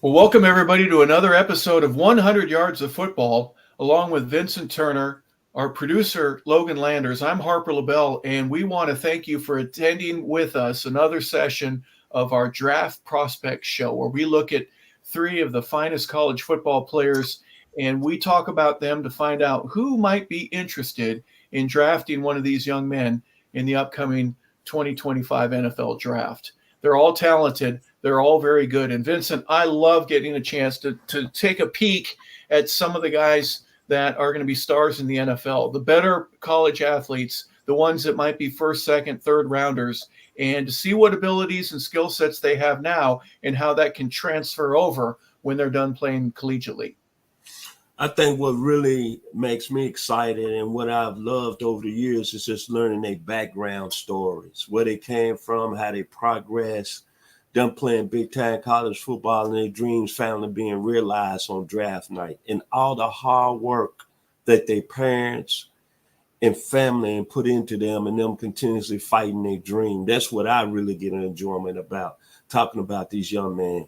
Well, welcome everybody to another episode of 100 Yards of Football, along with Vincent Turner, our producer, Logan Landers. I'm Harper LeBel, and we want to thank you for attending with us another session of our Draft Prospect Show, where we look at three of the finest college football players, and we talk about them to find out who might be interested in drafting one of these young men in the upcoming 2025 NFL Draft. They're all talented. They're all very good. And Vincent, I love getting a chance to take a peek at some of the guys that are going to be stars in the NFL, the better college athletes, the ones that might be first, second, third rounders, and to see what abilities and skill sets they have now and how that can transfer over when they're done playing collegiately. I think what really makes me excited and what I've loved over the years is just learning their background stories, where they came from, how they progressed, them playing big-time college football and their dreams finally being realized on draft night, and all the hard work that their parents and family and put into them and them continuously fighting their dream. That's what I really get an enjoyment about, talking about these young men.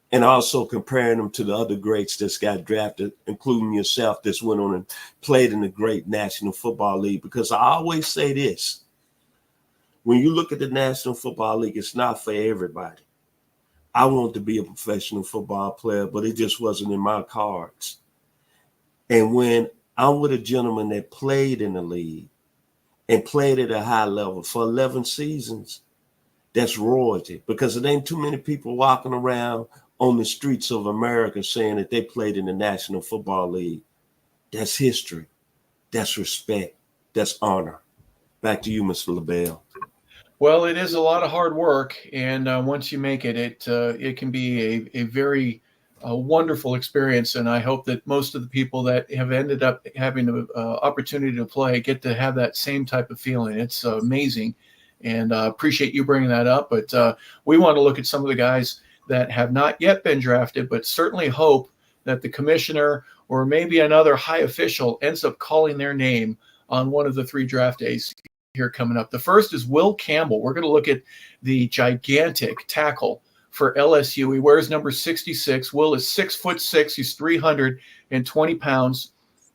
And also comparing them to the other greats that's got drafted, including yourself, that's went on and played in the great National Football League. Because I always say this, when you look at the National Football League, it's not for everybody. I wanted to be a professional football player, but it just wasn't in my cards. And when I'm with a gentleman that played in the league and played at a high level for 11 seasons, that's royalty, because it ain't too many people walking around on the streets of America saying that they played in the National Football League. That's history. That's respect. That's honor. Back to you, Mr. LeBel. Well, it is a lot of hard work, and once you make it, it can be a very wonderful experience. And I hope that most of the people that have ended up having the opportunity to play get to have that same type of feeling. It's amazing, and appreciate you bringing that up. But we want to look at some of the guys that have not yet been drafted, but certainly hope that the commissioner or maybe another high official ends up calling their name on one of the three draft days here coming up. The first is Will Campbell. We're going to look at the gigantic tackle for LSU. He wears number 66. Will is 6'6". He's 320 pounds.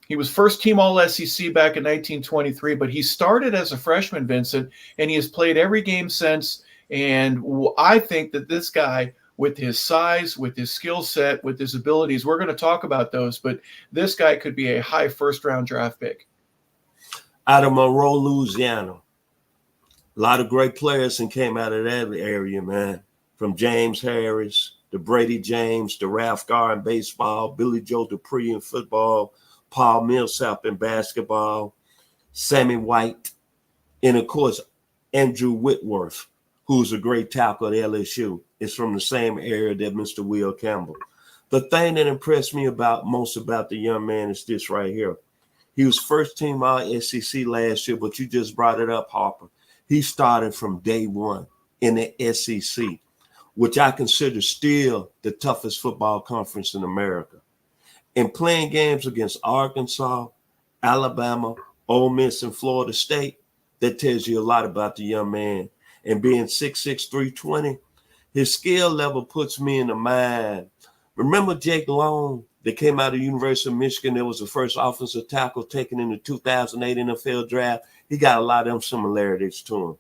He was first team All SEC back in 1923, but he started as a freshman, Vincent, and he has played every game since. And I think that this guy, with his size, with his skill set, with his abilities, we're going to talk about those, but this guy could be a high first-round draft pick. Out of Monroe, Louisiana. A lot of great players and came out of that area, man. From James Harris, to Brady James, to Ralph Garr in baseball, Billy Joe Dupree in football, Paul Millsap in basketball, Sammy White, and, of course, Andrew Whitworth, who's a great tackle at LSU. Is from the same area that Mr. Will Campbell. The thing that impressed me most about the young man is this right here. He was first team All SEC last year, but you just brought it up, Harper. He started from day one in the SEC, which I consider still the toughest football conference in America. And playing games against Arkansas, Alabama, Ole Miss, and Florida State, that tells you a lot about the young man. And being 6'6", 320, his skill level puts me in the mind. Remember Jake Long that came out of the University of Michigan? That was the first offensive tackle taken in the 2008 NFL draft. He got a lot of them similarities to him.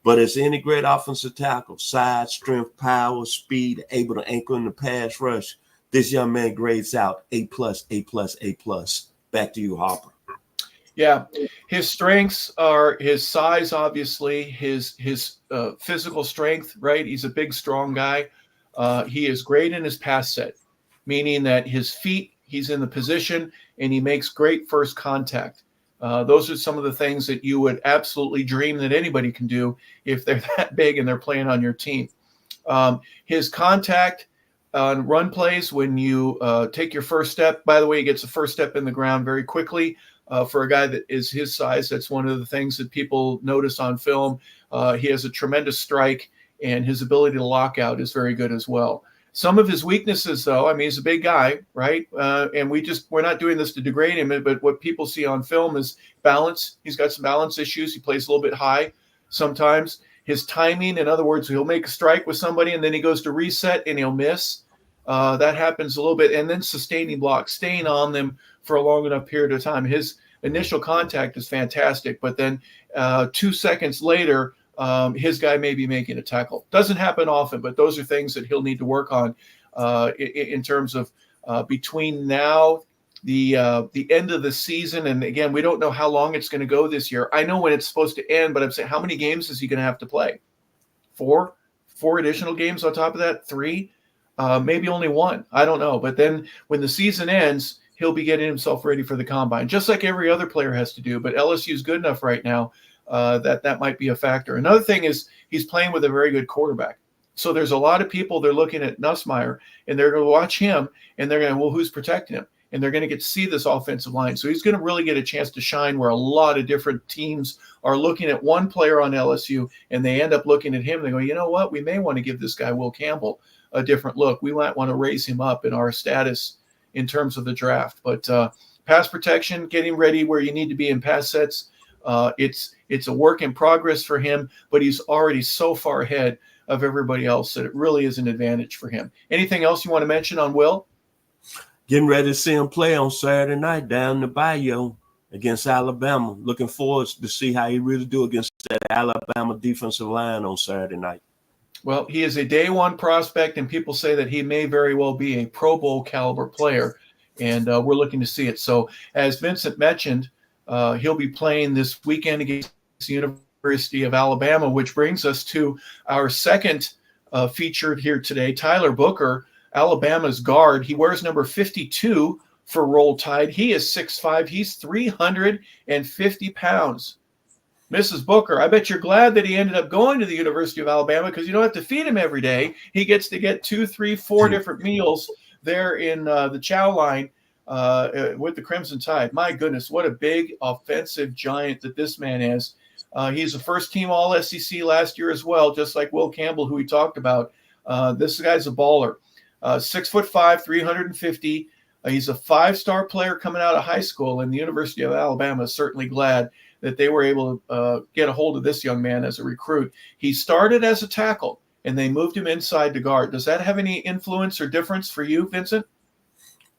But as any great offensive tackle, size, strength, power, speed, able to anchor in the pass rush, this young man grades out A+, A+, A+. Back to you, Harper. Yeah, his strengths are his size, obviously, his physical strength, right? He's a big, strong guy. He is great in his pass set, meaning that his feet, he's in the position, and he makes great first contact. Those are some of the things that you would absolutely dream that anybody can do if they're that big and they're playing on your team. His contact on run plays, when you take your first step, by the way, he gets the first step in the ground very quickly. For a guy that is his size, that's one of the things that people notice on film. He has a tremendous strike, and his ability to lock out is very good as well. Some of his weaknesses, though, I mean, he's a big guy, right? And we're not doing this to degrade him, but what people see on film is balance. He's got some balance issues. He plays a little bit high sometimes. His timing, in other words, he'll make a strike with somebody, and then he goes to reset, and he'll miss. That happens a little bit, and then sustaining blocks, staying on them for a long enough period of time. His initial contact is fantastic, but then 2 seconds later, his guy may be making a tackle. Doesn't happen often, but those are things that he'll need to work on in terms of between now, the end of the season, and again, we don't know how long it's going to go this year. I know when it's supposed to end, but I'm saying, how many games is he going to have to play? Four additional games on top of that, three, maybe only one. I don't know. But then when the season ends, he'll be getting himself ready for the combine, just like every other player has to do. But LSU is good enough right now that might be a factor. Another thing is he's playing with a very good quarterback. So there's a lot of people, they're looking at Nussmeier, and they're going to watch him, and they're going to, well, who's protecting him? And they're going to get to see this offensive line. So he's going to really get a chance to shine, where a lot of different teams are looking at one player on LSU, and they end up looking at him and they go, you know what, we may want to give this guy, Will Campbell, a different look. We might want to raise him up in our status in terms of the draft. But pass protection, getting ready where you need to be in pass sets, it's a work in progress for him, but he's already so far ahead of everybody else that it really is an advantage for him. Anything else you want to mention on Will? Getting ready to see him play on Saturday night down in the Bayou against Alabama. Looking forward to see how he really do against that Alabama defensive line on Saturday night. Well, he is a day one prospect, and people say that he may very well be a Pro Bowl caliber player, and we're looking to see it. So as Vincent mentioned, he'll be playing this weekend against the University of Alabama, which brings us to our second featured here today, Tyler Booker, Alabama's guard. He wears number 52 for Roll Tide. He is 6'5". He's 350 pounds. Mrs. Booker, I bet you're glad that he ended up going to the University of Alabama, because you don't have to feed him every day. He gets to get 2, 3, 4 different meals there in the chow line with the Crimson Tide. My goodness, what a big offensive giant that this man is. He's a first-team All-SEC last year as well, just like Will Campbell, who we talked about. This guy's a baller. 6'5", 350. He's a 5-star player coming out of high school, and the University of Alabama is certainly glad that they were able to get a hold of this young man as a recruit. He started as a tackle, and they moved him inside to guard. Does that have any influence or difference for you, Vincent?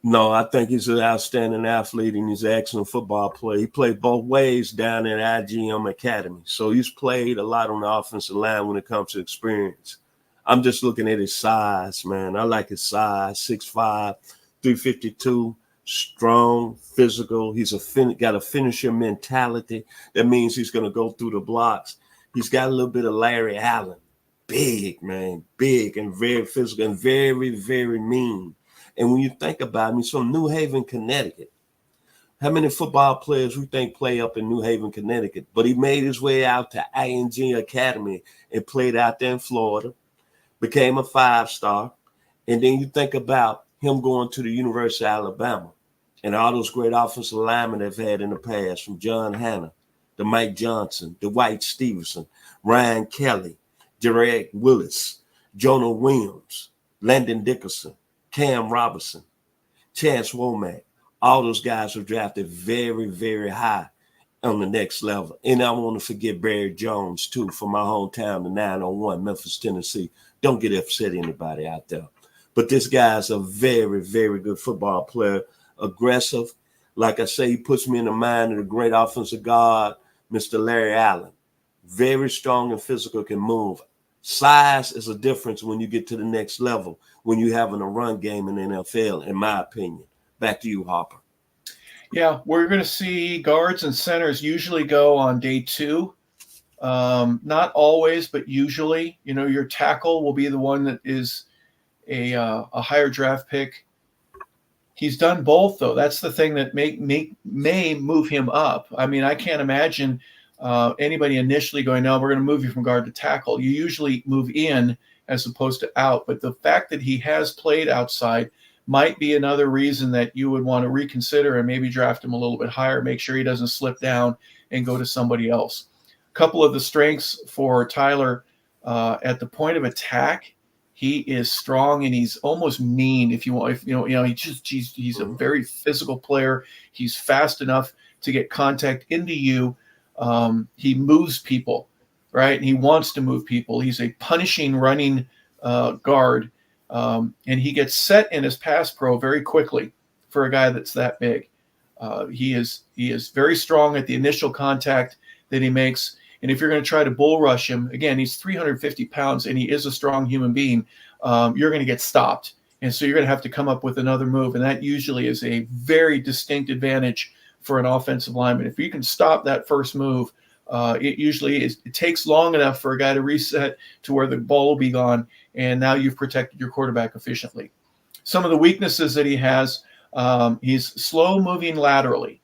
No, I think he's an outstanding athlete, and he's an excellent football player. He played both ways down at IGM Academy, so he's played a lot on the offensive line when it comes to experience. I'm just looking at his size, man. I like his size, 6'5", 352, strong, physical. He's got a finisher mentality. That means he's going to go through the blocks. He's got a little bit of Larry Allen. Big, man, big and very physical and very, very mean. And when you think about him, he's from New Haven, Connecticut. How many football players we think play up in New Haven, Connecticut? But he made his way out to ING Academy and played out there in Florida. Became a 5-star, and then you think about him going to the University of Alabama and all those great offensive linemen they've had in the past, from John Hanna, to Mike Johnson, Dwight Stevenson, Ryan Kelly, Jared Willis, Jonah Williams, Landon Dickerson, Cam Robinson, Chance Womack. All those guys were drafted very, very high on the next level. And I want to forget Barry Jones, too, from my hometown, the 901, Memphis, Tennessee. Don't get upset anybody out there. But this guy's a very, very good football player, aggressive. Like I say, he puts me in the mind of the great offensive guard, Mr. Larry Allen. Very strong and physical, can move. Size is a difference when you get to the next level, when you're having a run game in the NFL, in my opinion. Back to you, Harper. Yeah, we're going to see guards and centers usually go on day 2. Not always, but usually, your tackle will be the one that is a higher draft pick. He's done both, though. That's the thing that may move him up. I mean, I can't imagine anybody initially going, no, we're going to move you from guard to tackle. You usually move in as opposed to out. But the fact that he has played outside might be another reason that you would want to reconsider and maybe draft him a little bit higher, make sure he doesn't slip down and go to somebody else. A couple of the strengths for Tyler at the point of attack, he is strong and he's almost mean. If you want, he's a very physical player. He's fast enough to get contact into you. He moves people, right? And he wants to move people. He's a punishing running guard. And he gets set in his pass pro very quickly for a guy that's that big. He is very strong at the initial contact that he makes. And if you're going to try to bull rush him, again, he's 350 pounds and he is a strong human being. You're going to get stopped. And so you're going to have to come up with another move. And that usually is a very distinct advantage for an offensive lineman. If you can stop that first move, it usually is. It takes long enough for a guy to reset to where the ball will be gone. And now you've protected your quarterback efficiently. Some of the weaknesses that he has, he's slow moving laterally.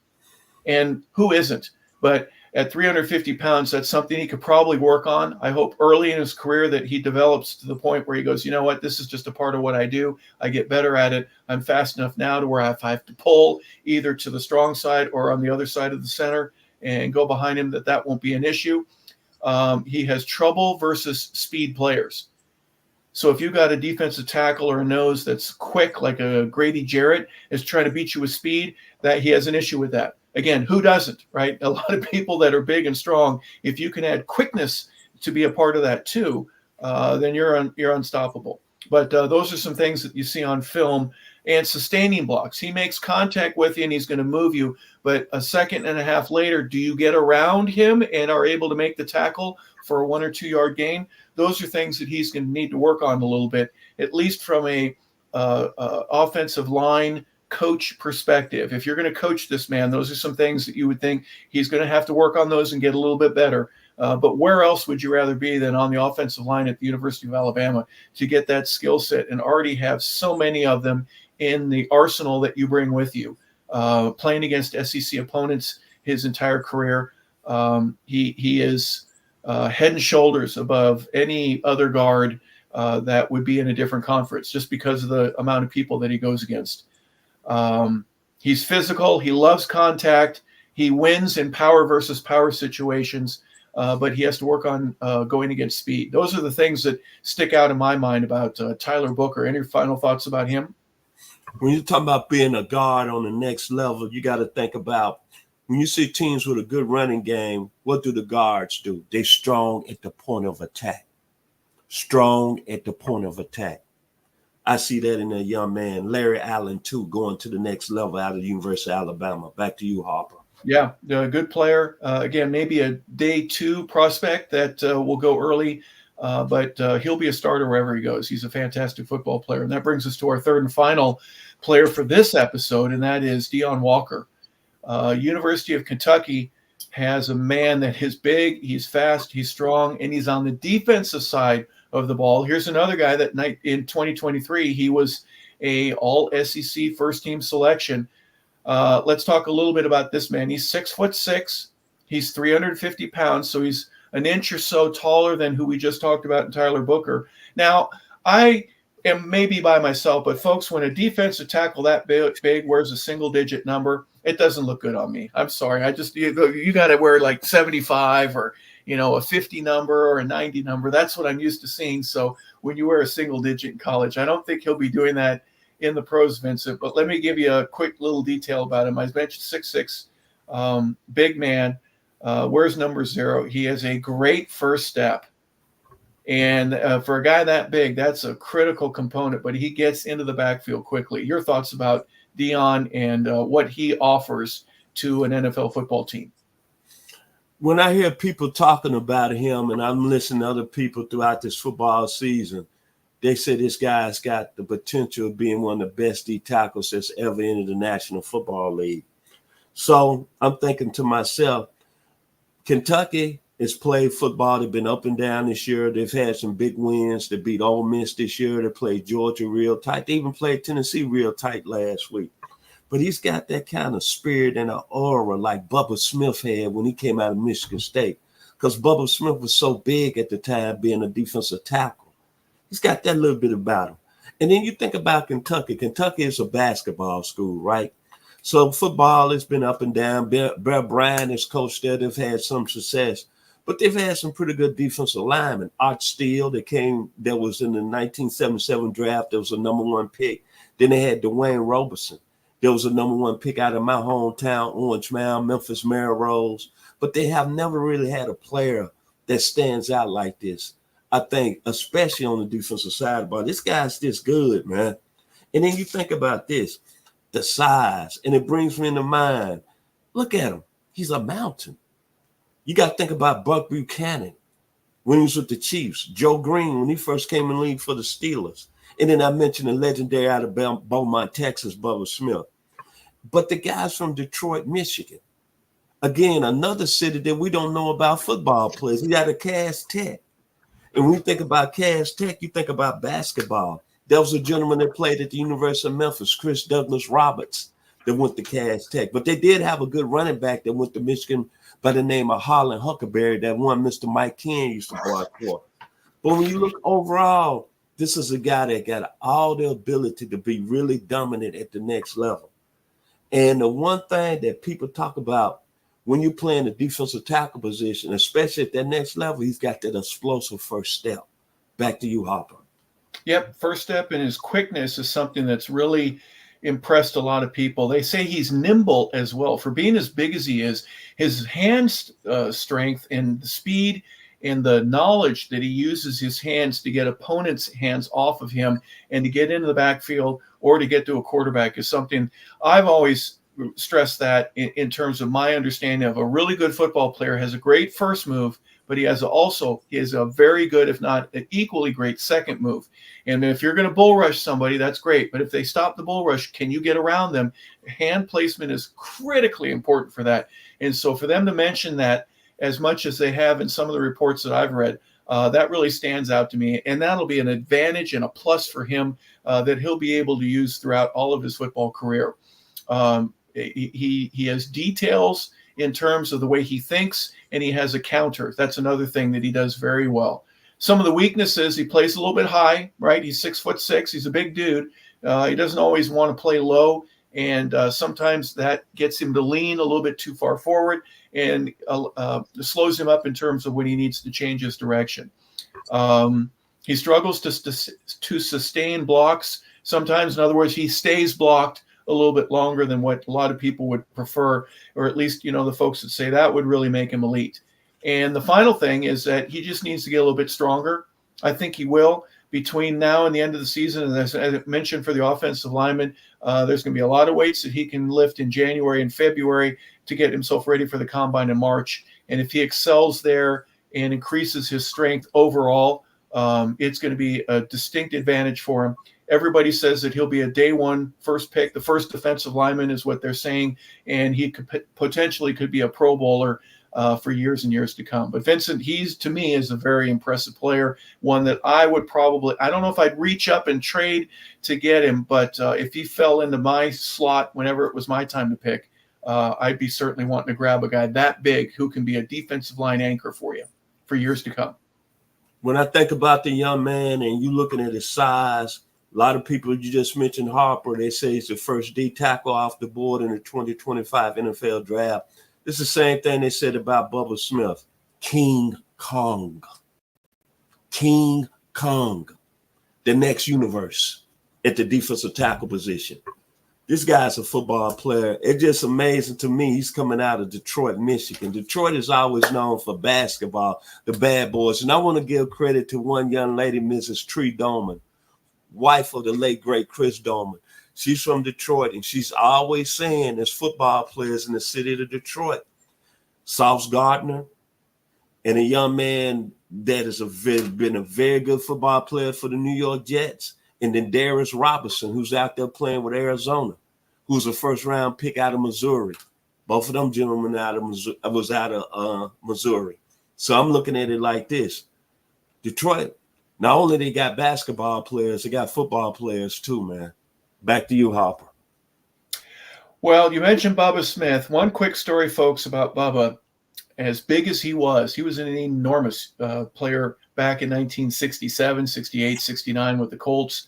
And who isn't? But at 350 pounds, that's something he could probably work on. I hope early in his career that he develops to the point where he goes, you know what, this is just a part of what I do. I get better at it. I'm fast enough now to where if I have to pull either to the strong side or on the other side of the center and go behind him, that won't be an issue. He has trouble versus speed players. So if you've got a defensive tackle or a nose that's quick, like a Grady Jarrett is trying to beat you with speed, that he has an issue with that. Again, who doesn't, right? A lot of people that are big and strong, if you can add quickness to be a part of that too, then you're unstoppable. But those are some things that you see on film. And sustaining blocks. He makes contact with you and he's going to move you. But a second and a half later, do you get around him and are able to make the tackle for a 1 or 2 yard gain? Those are things that he's going to need to work on a little bit, at least from a offensive line coach perspective. If you're going to coach this man, those are some things that you would think he's going to have to work on those and get a little bit better. But where else would you rather be than on the offensive line at the University of Alabama to get that skill set and already have so many of them in the arsenal that you bring with you? Playing against SEC opponents his entire career, he is head and shoulders above any other guard that would be in a different conference just because of the amount of people that he goes against. He's physical. He loves contact. He wins in power versus power situations, but he has to work on going against speed. Those are the things that stick out in my mind about Tyler Booker. Any final thoughts about him? When you talk about being a guard on the next level, you got to think about when you see teams with a good running game, what do the guards do? They're strong at the point of attack. Strong at the point of attack. I see that in a young man, Larry Allen, too, going to the next level out of the University of Alabama. Back to you, Harper. Yeah, a good player. Again, maybe a day 2 prospect that will go early, but he'll be a starter wherever he goes. He's a fantastic football player. And that brings us to our third and final player for this episode, and that is Deon Walker. University of Kentucky has a man that is big, he's fast, he's strong, and he's on the defensive side of the ball. Here's another guy that in 2023, he was a all-SEC first-team selection. Let's talk a little bit about this man. He's 6'6". He's 350 pounds, so he's an inch or so taller than who we just talked about in Tyler Booker. Now, I am maybe by myself, but folks, when a defensive tackle that big wears a single-digit number, it doesn't look good on me. I'm sorry. You got to wear like 75 or a 50 number or a 90 number. That's what I'm used to seeing. So when you wear a single digit in college, I don't think he'll be doing that in the pros, Vincent. But let me give you a quick little detail about him. I mentioned 6'6", big man, wears number 0. He has a great first step. And for a guy that big, that's a critical component, but he gets into the backfield quickly. Your thoughts about Deon and what he offers to an NFL football team? When I hear people talking about him, and I'm listening to other people throughout this football season, they say this guy's got the potential of being one of the best D tackles that's ever entered the National Football League. So I'm thinking to myself, Kentucky has played football. They've been up and down this year. They've had some big wins. They beat Ole Miss this year. They played Georgia real tight. They even played Tennessee real tight last week. But he's got that kind of spirit and an aura like Bubba Smith had when he came out of Michigan State. Because Bubba Smith was so big at the time being a defensive tackle. He's got that little bit about him. And then you think about Kentucky. Kentucky is a basketball school, right? So football has been up and down. Bear Bryant has coached there. They've had some success. But they've had some pretty good defensive linemen. Art Steele, that was in the 1977 draft. There was a number 1 pick. Then they had Dwayne Roberson. There was a number 1 pick out of my hometown, Orange Mound, Memphis Mary Rose. But they have never really had a player that stands out like this. I think, especially on the defensive side of the ball. This guy's just good, man. And then you think about this, the size, and it brings me to mind. Look at him. He's a mountain. You got to think about Buck Buchanan when he was with the Chiefs, Joe Green when he first came in the league for the Steelers. And then I mentioned the legendary out of Beaumont, Texas, Bubba Smith. But the guys from Detroit, Michigan, again, another city that we don't know about football players. He got a Cass Tech. And when you think about Cass Tech, you think about basketball. There was a gentleman that played at the University of Memphis, Chris Douglas Roberts, that went to Cass Tech. But they did have a good running back that went to Michigan by the name of Harlan Huckleberry, that one Mr. Mike Ken used to block for. But when you look overall, this is a guy that got all the ability to be really dominant at the next level. And the one thing that people talk about when you're playing the defensive tackle position, especially at that next level, he's got that explosive first step. Back to you, Harper. Yep, first step and his quickness is something that's really impressed a lot of people. They say he's nimble as well. For being as big as he is, his hand strength and the speed and the knowledge that he uses his hands to get opponents' hands off of him and to get into the backfield or to get to a quarterback is something I've always stressed that in terms of my understanding of a really good football player has a great first move, but he is a very good, if not an equally great second move. And if you're going to bull rush somebody, that's great. But if they stop the bull rush, can you get around them? Hand placement is critically important for that. And so for them to mention that as much as they have in some of the reports that I've read, that really stands out to me. And that'll be an advantage and a plus for him that he'll be able to use throughout all of his football career. He has details in terms of the way he thinks, and he has a counter. That's another thing that he does very well. Some of the weaknesses, he plays a little bit high, right? He's 6'6". He's a big dude. He doesn't always want to play low, and sometimes that gets him to lean a little bit too far forward and slows him up in terms of when he needs to change his direction. He struggles to sustain blocks sometimes. In other words, he stays blocked a little bit longer than what a lot of people would prefer, or at least, the folks that say that would really make him elite. And the final thing is that he just needs to get a little bit stronger. I think he will between now and the end of the season. And as I mentioned for the offensive lineman, there's going to be a lot of weights that he can lift in January and February to get himself ready for the combine in March. And if he excels there and increases his strength overall, it's going to be a distinct advantage for him. Everybody says that he'll be a day one first pick. The first defensive lineman is what they're saying, and he potentially could be a Pro Bowler for years and years to come. But Vincent, to me, is a very impressive player, one that I would I don't know if I'd reach up and trade to get him, but if he fell into my slot whenever it was my time to pick, I'd be certainly wanting to grab a guy that big who can be a defensive line anchor for you for years to come. When I think about the young man and you looking at his size, a lot of people, you just mentioned Harper, they say he's the first D tackle off the board in the 2025 NFL draft. It's the same thing they said about Bubba Smith. King Kong. King Kong. The next universe at the defensive tackle position. This guy's a football player. It's just amazing to me. He's coming out of Detroit, Michigan. Detroit is always known for basketball, the bad boys. And I want to give credit to one young lady, Mrs. Tree Doman, wife of the late, great Chris Doman. She's from Detroit, and she's always saying there's football players in the city of Detroit. Sauce Gardner and a young man that has been a very good football player for the New York Jets. And then Darius Robinson, who's out there playing with Arizona, who's a first-round pick out of Missouri. Both of them gentlemen was out of Missouri. So I'm looking at it like this. Detroit, not only they got basketball players, they got football players too, man. Back to you, Harper. Well, you mentioned Bubba Smith. One quick story, folks, about Bubba. As big as he was an enormous player back in 1967, 68, 69 with the Colts.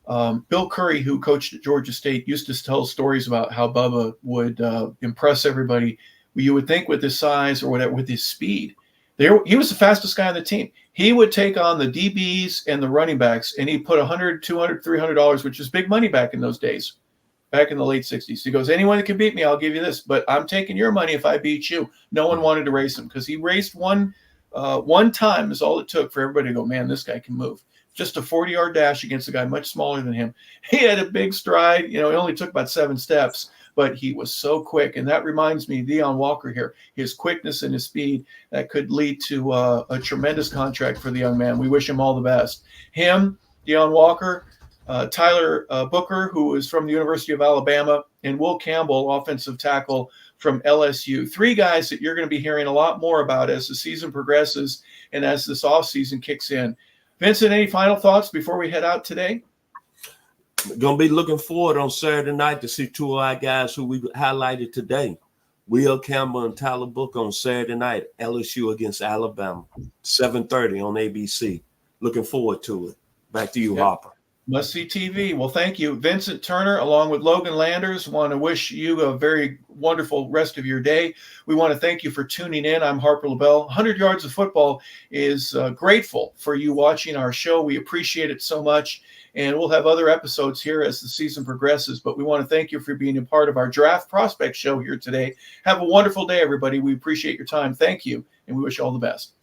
Bill Curry, who coached at Georgia State, used to tell stories about how Bubba would impress everybody. You would think with his size or whatever, with his speed. He was the fastest guy on the team. He would take on the DBs and the running backs, and he'd put $100, $200, $300, which is big money back in those days, back in the late 60s. He goes, anyone that can beat me, I'll give you this. But I'm taking your money if I beat you. No one wanted to race him because he raced one One time is all it took for everybody to go, man, this guy can move. Just a 40-yard dash against a guy much smaller than him. He had a big stride. You know, it only took about 7 steps, but he was so quick. And that reminds me of Deion Walker here. His quickness and his speed that could lead to a tremendous contract for the young man. We wish him all the best. Him, Deion Walker, Tyler Booker, who is from the University of Alabama, and Will Campbell, offensive tackle from LSU. 3 guys that you're going to be hearing a lot more about as the season progresses and as this offseason kicks in. Vincent, any final thoughts before we head out today? Going to be looking forward on Saturday night to see 2 of our guys who we highlighted today. Will Campbell and Tyler Booker on Saturday night, LSU against Alabama, 7:30 on ABC. Looking forward to it. Back to you, Harper. Must see TV. Well, thank you. Vincent Turner, along with Logan Landers, want to wish you a very wonderful rest of your day. We want to thank you for tuning in. I'm Harper LeBel. 100 Yards of Football is grateful for you watching our show. We appreciate it so much. And we'll have other episodes here as the season progresses. But we want to thank you for being a part of our Draft Prospect Show here today. Have a wonderful day, everybody. We appreciate your time. Thank you. And we wish you all the best.